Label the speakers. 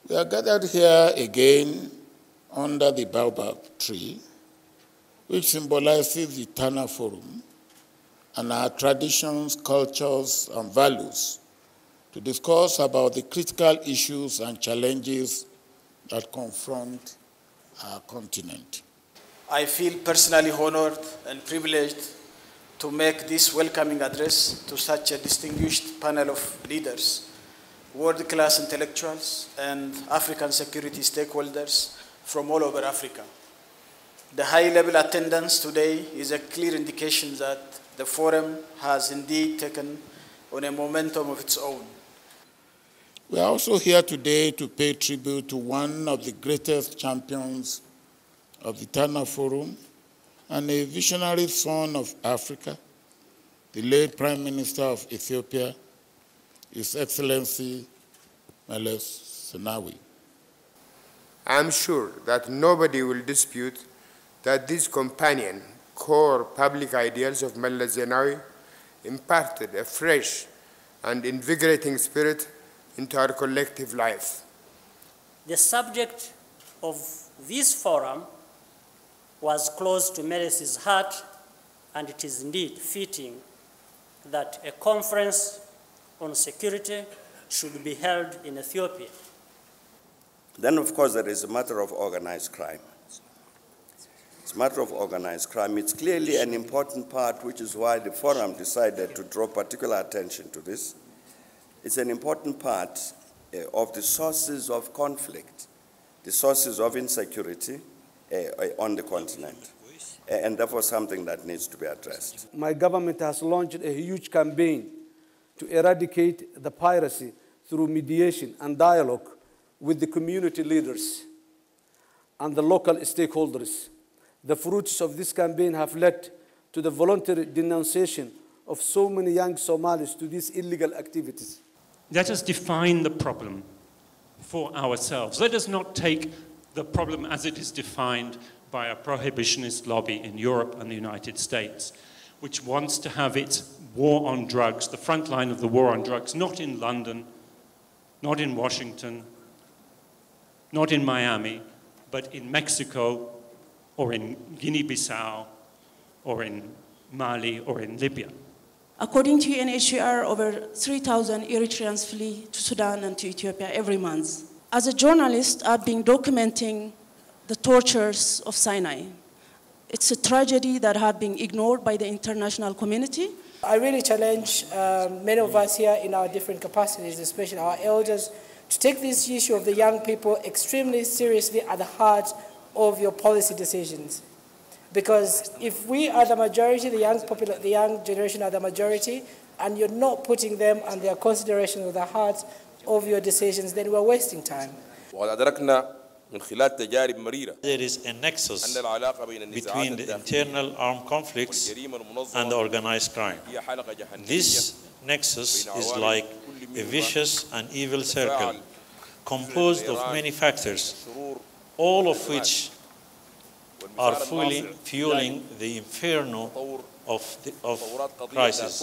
Speaker 1: We are gathered here again under the baobab tree, which symbolizes the Tana Forum and our traditions, cultures, and values to discuss about the critical issues and challenges that confront our continent.
Speaker 2: I feel personally honored and privileged to make this welcoming address to such a distinguished panel of leaders, world-class intellectuals, and African security stakeholders from all over Africa. The high-level attendance today is a clear indication that the forum has indeed taken on a momentum of its own.
Speaker 1: We are also here today to pay tribute to one of the greatest champions of the Tana Forum and a visionary son of Africa, the late Prime Minister of Ethiopia, His Excellency Meles Zenawi.
Speaker 3: I am sure that nobody will dispute that these companion core public ideals of Meles Zenawi imparted a fresh and invigorating spirit into our collective life.
Speaker 4: The subject of this forum was close to Meles's heart, and it is indeed fitting that a conference on security should be held in Ethiopia.
Speaker 5: Then, of course, there is a matter of organized crime. It's a matter of organized crime. It's clearly an important part, which is why the forum decided to draw particular attention to this. It's an important part of the sources of conflict, the sources of insecurity on the continent, and therefore something that needs to be addressed.
Speaker 6: My government has launched a huge campaign to eradicate the piracy through mediation and dialogue with the community leaders and the local stakeholders. The fruits of this campaign have led to the voluntary denunciation of so many young Somalis to these illegal activities.
Speaker 7: Let us define the problem for ourselves. Let us not take the problem as it is defined by a prohibitionist lobby in Europe and the United States, which wants to have its war on drugs, the front line of the war on drugs, not in London, not in Washington, not in Miami, but in Mexico or in Guinea-Bissau or in Mali or in Libya.
Speaker 8: According to UNHCR, over 3,000 Eritreans flee to Sudan and to Ethiopia every month. As a journalist, I've been documenting the tortures of Sinai. It's a tragedy that had been ignored by the international community.
Speaker 9: I really challenge many of us here in our different capacities, especially our elders, to take this issue of the young people extremely seriously at the heart of your policy decisions. Because if we are the majority, the young generation are the majority, and you're not putting them and their consideration at the heart of your decisions, then we're wasting time.
Speaker 10: There is a nexus between the internal armed conflicts and the organized crime. This nexus is like a vicious and evil circle composed of many factors, all of which are fueling the inferno of crisis.